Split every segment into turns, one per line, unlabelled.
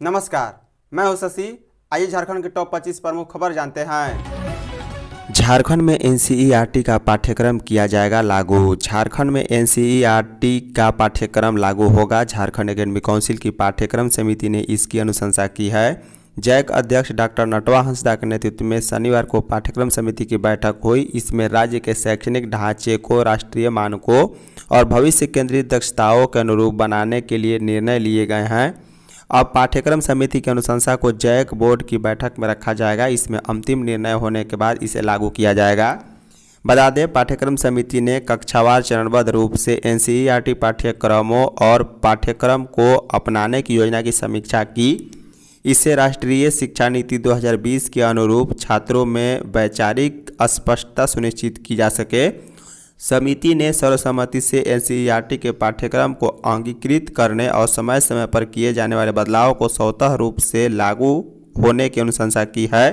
नमस्कार, मैं हूं शशि। आइए झारखंड की टॉप 25 प्रमुख खबर जानते हैं।
झारखंड में एनसीईआरटी का पाठ्यक्रम किया जाएगा लागू। झारखंड में एनसीईआरटी का पाठ्यक्रम लागू होगा। झारखंड एकेडमिक काउंसिल की पाठ्यक्रम समिति ने इसकी अनुशंसा की है। जैक अध्यक्ष डॉक्टर नटवा हंसदा के नेतृत्व में शनिवार को पाठ्यक्रम समिति की बैठक हुई। इसमें राज्य के शैक्षणिक ढांचे को राष्ट्रीय मानकों और भविष्य केंद्रित दक्षताओं के अनुरूप बनाने के लिए निर्णय लिए गए हैं। अब पाठ्यक्रम समिति की अनुशंसा को जैक बोर्ड की बैठक में रखा जाएगा। इसमें अंतिम निर्णय होने के बाद इसे लागू किया जाएगा। बता दें, पाठ्यक्रम समिति ने कक्षावार चरणबद्ध रूप से एनसीईआरटी पाठ्यक्रमों और पाठ्यक्रम को अपनाने की योजना की समीक्षा की। इससे राष्ट्रीय शिक्षा नीति 2020 के अनुरूप छात्रों में वैचारिक स्पष्टता सुनिश्चित की जा सके। समिति ने सर्वसम्मति से एनसीईआरटी के पाठ्यक्रम को अंगीकृत करने और समय समय पर किए जाने वाले बदलावों को स्वतः रूप से लागू होने की अनुशंसा की है।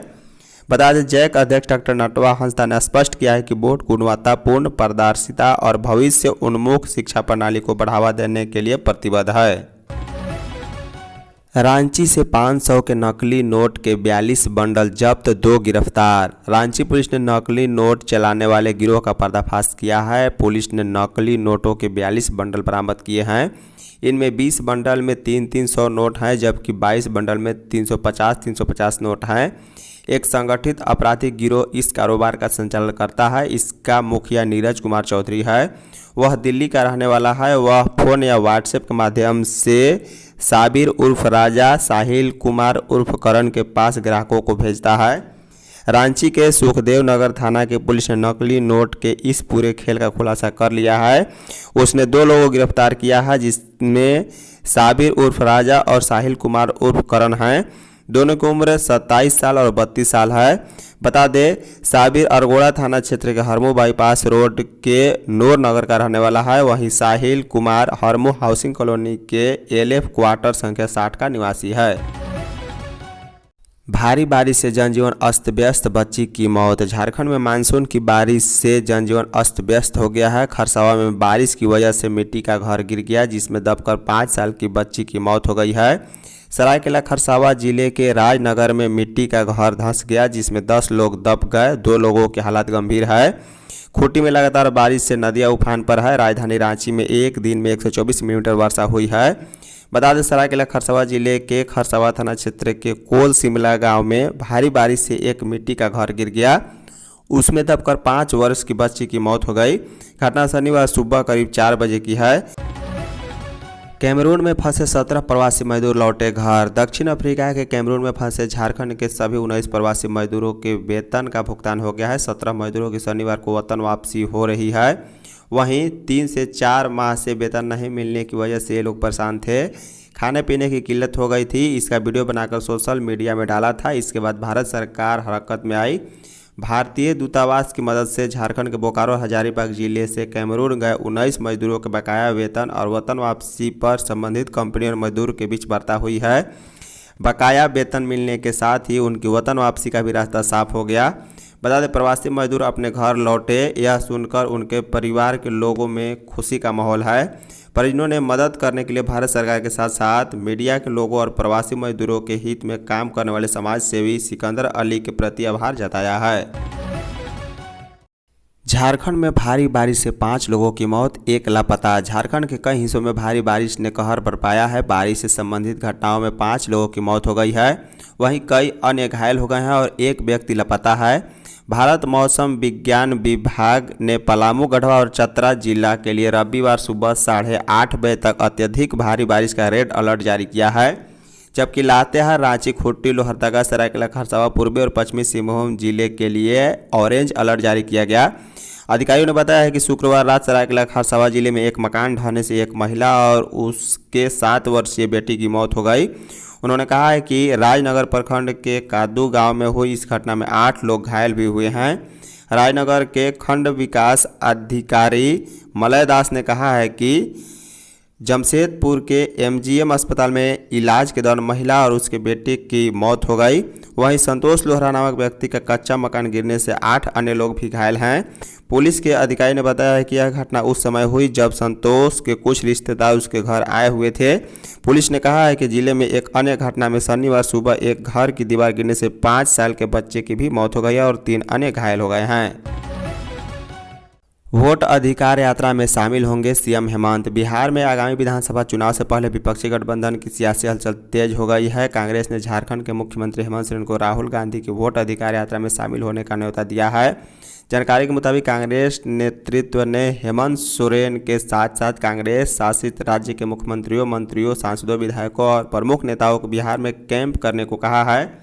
बता दें, जैक अध्यक्ष डॉक्टर नटवा हंसदा ने स्पष्ट किया है कि बोर्ड गुणवत्तापूर्ण, पारदर्शिता और भविष्य उन्मुख शिक्षा प्रणाली को बढ़ावा देने के लिए प्रतिबद्ध है। रांची से 500 के नकली नोट के 42 बंडल जब्त, 2 गिरफ्तार। रांची पुलिस ने नकली नोट चलाने वाले गिरोह का पर्दाफाश किया है। पुलिस ने नकली नोटों के 42 बंडल बरामद किए हैं। इनमें 20 बंडल में 300 नोट हैं, जबकि 22 बंडल में 350 नोट हैं। एक संगठित आपराधिक गिरोह इस कारोबार का संचालन करता है। इसका मुखिया नीरज कुमार चौधरी है। वह दिल्ली का रहने वाला है। वह फ़ोन या व्हाट्सएप के माध्यम से साबिर उर्फ राजा, साहिल कुमार उर्फ करण के पास ग्राहकों को भेजता है। रांची के सुखदेव नगर थाना की पुलिस ने नकली नोट के इस पूरे खेल का खुलासा कर लिया है। उसने 2 लोगों को गिरफ्तार किया है, जिसमें साबिर उर्फ राजा और साहिल कुमार उर्फ करण हैं। दोनों की उम्र 27 साल और 32 साल है। बता दें, साबिर अरगोड़ा थाना क्षेत्र के हरमू बाईपास रोड के नूर नगर का रहने वाला है। वहीं साहिल कुमार हरमू हाउसिंग कॉलोनी के एलएफ क्वार्टर संख्या 60 का निवासी है। भारी बारिश से जनजीवन अस्त व्यस्त, बच्ची की मौत। झारखंड में मानसून की बारिश से जनजीवन अस्त व्यस्त हो गया है। खरसावा में बारिश की वजह से मिट्टी का घर गिर गया, जिसमें दबकर 5 साल की बच्ची की मौत हो गई है। सरायकेला खरसावा जिले के राजनगर में मिट्टी का घर धंस गया, जिसमें 10 लोग दब गए। 2 लोगों की हालत गंभीर है। खूंटी में लगातार बारिश से नदियां उफान पर है। राजधानी रांची में एक दिन में 124 मिलीमीटर वर्षा हुई है। बता दें, सरायकेला खरसावा जिले के खरसावा थाना क्षेत्र के कोल सिमला गांव में भारी बारिश से एक मिट्टी का घर गिर गया। उसमें दबकर 5 वर्ष की बच्ची की मौत हो गई। घटना शनिवार सुबह करीब 4 बजे की है। कैमरून में फंसे 17 प्रवासी मजदूर लौटे घर। दक्षिण अफ्रीका के कैमरून में फंसे झारखंड के सभी 19 प्रवासी मजदूरों के वेतन का भुगतान हो गया है। 17 मजदूरों की शनिवार को वतन वापसी हो रही है। वहीं 3 से 4 माह से वेतन नहीं मिलने की वजह से ये लोग परेशान थे। खाने पीने की किल्लत हो गई थी। इसका वीडियो बनाकर सोशल मीडिया में डाला था। इसके बाद भारत सरकार हरकत में आई। भारतीय दूतावास की मदद से झारखंड के बोकारो हजारीबाग जिले से कैमरून गए 19 मजदूरों के बकाया वेतन और वतन वापसी पर संबंधित कंपनी और मजदूर के बीच वार्ता हुई है। बकाया वेतन मिलने के साथ ही उनकी वतन वापसी का भी रास्ता साफ हो गया। बता दें, प्रवासी मजदूर अपने घर लौटे। यह सुनकर उनके परिवार के लोगों में खुशी का माहौल है। परिजनों ने मदद करने के लिए भारत सरकार के साथ साथ मीडिया के लोगों और प्रवासी मजदूरों के हित में काम करने वाले समाज सेवी सिकंदर अली के प्रति आभार जताया है। झारखंड में भारी बारिश से 5 लोगों की मौत, 1 लापता। झारखंड के कई हिस्सों में भारी बारिश ने कहर बरपाया है। बारिश से संबंधित घटनाओं में 5 लोगों की मौत हो गई है। वहीं कई अन्य घायल हो गए हैं और 1 व्यक्ति लापता है। भारत मौसम विज्ञान विभाग ने पलामू, गढ़वा और चतरा जिला के लिए रविवार सुबह 8:30 बजे तक अत्यधिक भारी बारिश का रेड अलर्ट जारी किया है, जबकि लातेहार, रांची, खूंटी, लोहरदगा, सरायकेला खरसावा, पूर्वी और पश्चिमी सिंहभूम जिले के लिए ऑरेंज अलर्ट जारी किया गया। अधिकारियों ने बताया है कि शुक्रवार रात सरायकेला खरसावा जिले में एक मकान ढहने से एक महिला और उसके 7 वर्षीय बेटी की मौत हो गई। उन्होंने कहा है कि राजनगर प्रखंड के कादू गांव में हुई इस घटना में 8 लोग घायल भी हुए हैं। राजनगर के खंड विकास अधिकारी मलय दास ने कहा है कि जमशेदपुर के एमजीएम अस्पताल में इलाज के दौरान महिला और उसके बेटे की मौत हो गई। वहीं संतोष लोहरा नामक व्यक्ति का कच्चा मकान गिरने से 8 अन्य लोग भी घायल हैं। पुलिस के अधिकारी ने बताया है कि यह घटना उस समय हुई जब संतोष के कुछ रिश्तेदार उसके घर आए हुए थे। पुलिस ने कहा है कि जिले में एक अन्य घटना में शनिवार सुबह एक घर की दीवार गिरने से 5 साल के बच्चे की भी मौत हो गई है और 3 अन्य घायल हो गए हैं। वोट अधिकार यात्रा में शामिल होंगे सीएम हेमंत। बिहार में आगामी विधानसभा चुनाव से पहले विपक्षी गठबंधन की सियासी हलचल तेज हो गई है। कांग्रेस ने झारखंड के मुख्यमंत्री हेमंत सोरेन को राहुल गांधी की वोट अधिकार यात्रा में शामिल होने का न्योता दिया है। जानकारी के मुताबिक कांग्रेस नेतृत्व ने हेमंत सोरेन के साथ साथ कांग्रेस शासित राज्य के मुख्यमंत्रियों, मंत्रियों, सांसदों, विधायकों और प्रमुख नेताओं को बिहार में कैंप करने को कहा है।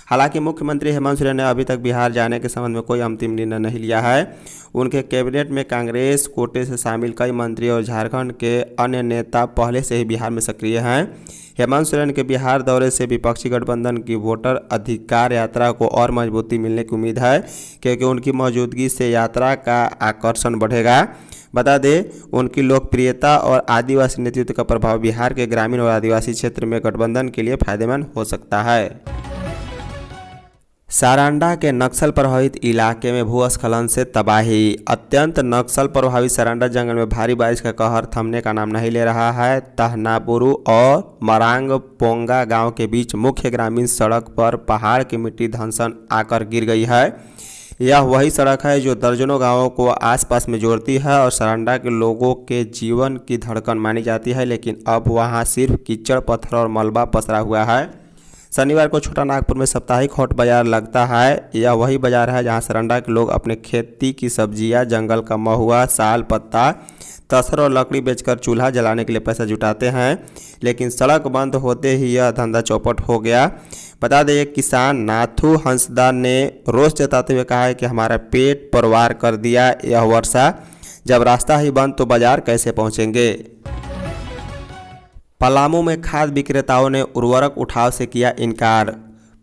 हालांकि मुख्यमंत्री हेमंत सोरेन ने अभी तक बिहार जाने के संबंध में कोई अंतिम निर्णय नहीं लिया है। उनके कैबिनेट में कांग्रेस कोटे से शामिल कई मंत्री और झारखंड के अन्य नेता पहले से ही बिहार में सक्रिय हैं। हेमंत सोरेन के बिहार दौरे से विपक्षी गठबंधन की वोटर अधिकार यात्रा को और मजबूती मिलने की उम्मीद है, क्योंकि उनकी मौजूदगी से यात्रा का आकर्षण बढ़ेगा। बता दें, उनकी लोकप्रियता और आदिवासी नेतृत्व का प्रभाव बिहार के ग्रामीण और आदिवासी क्षेत्र में गठबंधन के लिए फायदेमंद हो सकता है। सारंडा के नक्सल प्रभावित इलाके में भूस्खलन से तबाही। अत्यंत नक्सल प्रभावित सारंडा जंगल में भारी बारिश का कहर थमने का नाम नहीं ले रहा है। तहनापुरु और मरांग पोंगा गांव के बीच मुख्य ग्रामीण सड़क पर पहाड़ की मिट्टी धंसन आकर गिर गई है। यह वही सड़क है जो दर्जनों गांवों को आसपास में जोड़ती है और सारंडा के लोगों के जीवन की धड़कन मानी जाती है, लेकिन अब वहां सिर्फ कीचड़, पत्थर और मलबा पसरा हुआ है। शनिवार को छोटा नागपुर में साप्ताहिक हॉट बाजार लगता है। यह वही बाजार है जहां सारंडा के लोग अपने खेती की सब्जियां, जंगल का महुआ, साल, पत्ता, तसर और लकड़ी बेचकर चूल्हा जलाने के लिए पैसा जुटाते हैं, लेकिन सड़क बंद होते ही यह धंधा चौपट हो गया। बता दें, एक किसान नाथू हंसदा ने रोष जताते हुए कहा है कि हमारा पेट परवार कर दिया यह वर्षा, जब रास्ता ही बंद तो बाजार कैसे पहुंचेंगे। पलामू में खाद विक्रेताओं ने उर्वरक उठाव से किया इनकार।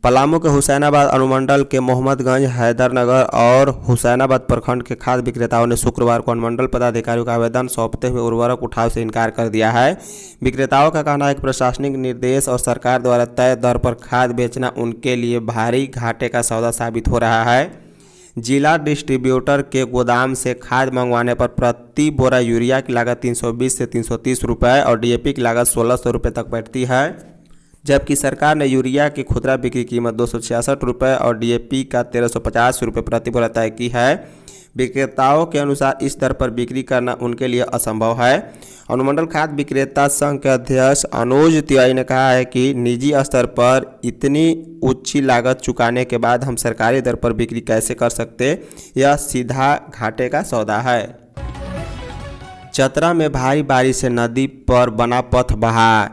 पलामू के हुसैनाबाद अनुमंडल के मोहम्मदगंज, हैदरनगर और हुसैनाबाद प्रखंड के खाद विक्रेताओं ने शुक्रवार को अनुमंडल पदाधिकारियों का आवेदन सौंपते हुए उर्वरक उठाव से इनकार कर दिया है। विक्रेताओं का कहना है कि प्रशासनिक निर्देश और सरकार द्वारा तय दर पर खाद बेचना उनके लिए भारी घाटे का सौदा साबित हो रहा है। जिला डिस्ट्रीब्यूटर के गोदाम से खाद मंगवाने पर प्रति बोरा यूरिया की लागत 320 से 330 रुपये और डीएपी की लागत 1600 रुपये तक बैठती है, जबकि सरकार ने यूरिया की खुदरा बिक्री कीमत 266 रुपये और डीएपी का 1350 रुपये प्रति बोरा तय की है। विक्रेताओं के अनुसार इस दर पर बिक्री करना उनके लिए असंभव है। अनुमंडल खाद विक्रेता संघ के अध्यक्ष अनुज तिवारी ने कहा है कि निजी स्तर पर इतनी ऊंची लागत चुकाने के बाद हम सरकारी दर पर बिक्री कैसे कर सकते, यह सीधा घाटे का सौदा है। चतरा में भारी बारिश से नदी पर बना पथ बहा।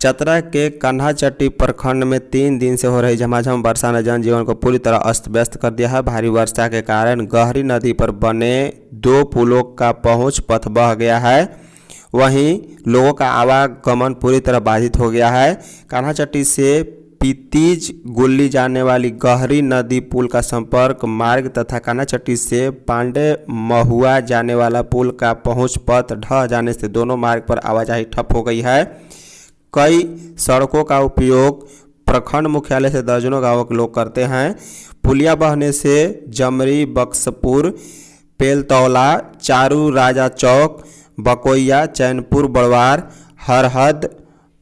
चतरा के कन्हाचट्टी प्रखंड में 3 दिन से हो रही झमाझम वर्षा ने जनजीवन को पूरी तरह अस्त व्यस्त कर दिया है। भारी वर्षा के कारण गहरी नदी पर बने 2 पुलों का पहुंच पथ बह गया है, वहीं लोगों का आवागमन पूरी तरह बाधित हो गया है। कन्हाचट्टी से पीतीज गुल्ली जाने वाली गहरी नदी पुल का संपर्क मार्ग तथा कन्हाचट्टी से पांडे महुआ जाने वाला पुल का पहुंच पथ ढह जाने से दोनों मार्ग पर आवाजाही ठप हो गई है। कई सड़कों का उपयोग प्रखंड मुख्यालय से दर्जनों गांवों के लोग करते हैं। पुलिया बहने से जमरी, बक्सपुर, पेलतौला, चारू राजा चौक, बकोइया, चैनपुर, बड़वार, हरहद,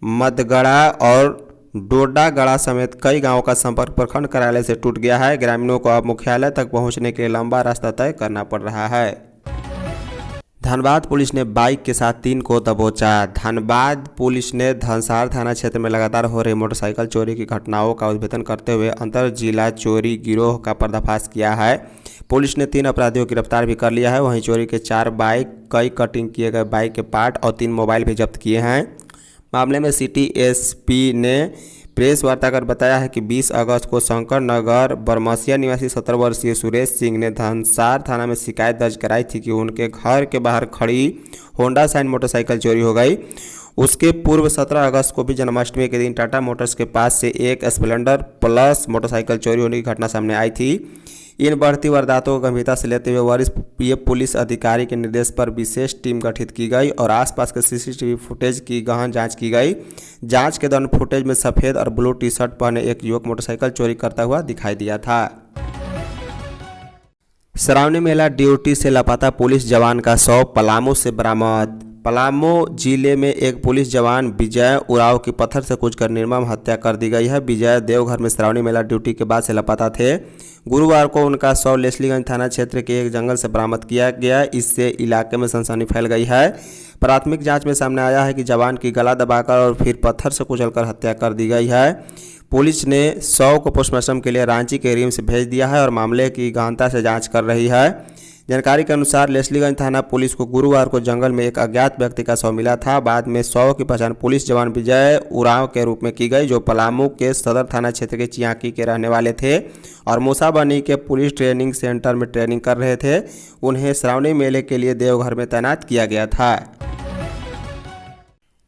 मदगड़ा और डोडागड़ा समेत कई गांवों का संपर्क प्रखंड कार्यालय से टूट गया है। ग्रामीणों को अब मुख्यालय तक पहुंचने के लिए लंबा रास्ता तय करना पड़ रहा है। धनबाद पुलिस ने बाइक के साथ 3 को दबोचा। धनबाद पुलिस ने धनसार थाना क्षेत्र में लगातार हो रही मोटरसाइकिल चोरी की घटनाओं का उद्भेदन करते हुए अंतर जिला चोरी गिरोह का पर्दाफाश किया है। पुलिस ने 3 अपराधियों को गिरफ्तार भी कर लिया है। वहीं चोरी के 4 बाइक, कई कटिंग किए गए बाइक के पार्ट और 3 मोबाइल भी जब्त किए हैं। मामले में सिटी एसपी ने प्रेस वार्ता कर बताया है कि 20 अगस्त को शंकर नगर बरमसिया निवासी 17 वर्षीय सुरेश सिंह ने धनसार थाना में शिकायत दर्ज कराई थी कि उनके घर के बाहर खड़ी होंडा शाइन मोटरसाइकिल चोरी हो गई। उसके पूर्व 17 अगस्त को भी जन्माष्टमी के दिन टाटा मोटर्स के पास से एक स्प्लेंडर प्लस मोटरसाइकिल चोरी होने की घटना सामने आई थी। इन बढ़ती वारदातों को गंभीरता से लेते हुए वरिष्ठ पुलिस अधिकारी के निर्देश पर विशेष टीम गठित की गई और आसपास के सीसीटीवी फुटेज की गहन जांच की गई। जांच के दौरान फुटेज में सफ़ेद और ब्लू टी-शर्ट पहने एक युवक मोटरसाइकिल चोरी करता हुआ दिखाई दिया था। श्रावणी मेला ड्यूटी से लापता पुलिस जवान का शव पलामू से बरामद। पलामू जिले में एक पुलिस जवान विजय उरांव की पत्थर से कूचकर निर्मम हत्या कर दी गई है। विजय देवघर में श्रावणी मेला ड्यूटी के बाद से लापता थे। गुरुवार को उनका शव लेस्लीगंज थाना क्षेत्र के एक जंगल से बरामद किया गया। इससे इलाके में सनसनी फैल गई है। प्राथमिक जांच में सामने आया है कि जवान की गला दबाकर और फिर पत्थर से कुचलकर हत्या कर दी गई है। पुलिस ने शव को पोस्टमार्टम के लिए रांची के रिम्स भेज दिया है और मामले की गहनता से जांच कर रही है। जानकारी के अनुसार लेस्लीगंज थाना पुलिस को गुरुवार को जंगल में एक अज्ञात व्यक्ति का शव मिला था। बाद में शव की पहचान पुलिस जवान विजय उरांव के रूप में की गई, जो पलामू के सदर थाना क्षेत्र के चियाकी के रहने वाले थे और मूसाबनी के पुलिस ट्रेनिंग सेंटर में ट्रेनिंग कर रहे थे। उन्हें श्रावणी मेले के लिए देवघर में तैनात किया गया था।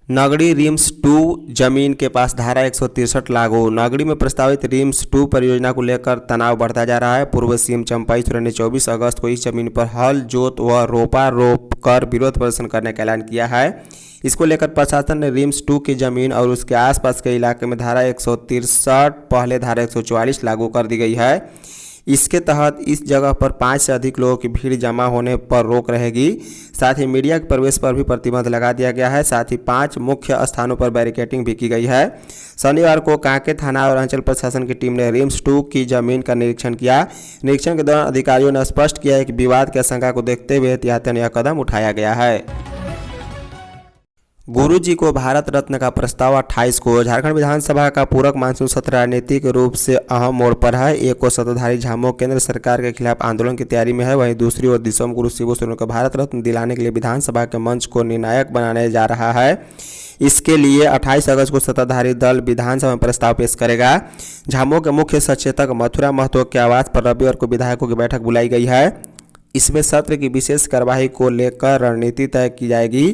नगड़ी रिम्स 2 जमीन के पास धारा 163 लागू। नगड़ी में प्रस्तावित रिम्स 2 परियोजना को लेकर तनाव बढ़ता जा रहा है। पूर्व सीएम चंपाई सोरेन ने 24 अगस्त को इस जमीन पर हल जोत व रोपा रोप कर विरोध प्रदर्शन करने का ऐलान किया है। इसको लेकर प्रशासन ने रिम्स 2 की जमीन और उसके आसपास के इलाके में धारा 163 पहले धारा 144 लागू कर दी गई है। इसके तहत इस जगह पर 5 से अधिक लोगों की भीड़ जमा होने पर रोक रहेगी। साथ ही मीडिया के प्रवेश पर भी प्रतिबंध लगा दिया गया है। साथ ही 5 मुख्य स्थानों पर बैरिकेडिंग भी की गई है। शनिवार को कांके थाना और अंचल प्रशासन की टीम ने रिम्स 2 की जमीन का निरीक्षण किया। निरीक्षण के दौरान अधिकारियों ने स्पष्ट किया है कि विवाद की आशंका को देखते हुए एहतियातन यह कदम उठाया गया है। गुरुजी को भारत रत्न का प्रस्ताव 28 को। झारखंड विधानसभा का पूरक मानसून सत्र राजनीतिक रूप से अहम मोड़ पर है। एक ओर सत्ताधारी झामुमो केंद्र सरकार के खिलाफ आंदोलन की तैयारी में है, वहीं दूसरी ओर दिसोम गुरु शिबू सोरेन को भारत रत्न दिलाने के लिए विधानसभा के मंच को निर्णायक बनाने जा रहा है। इसके लिए 28 अगस्त को सत्ताधारी दल विधानसभा में प्रस्ताव पेश करेगा। झामुमो के मुख्य सचेतक मथुरा महतो के आवास पर रविवार को विधायकों की बैठक बुलाई गई है। इसमें सत्र की विशेष कार्यवाही को लेकर रणनीति तय की जाएगी।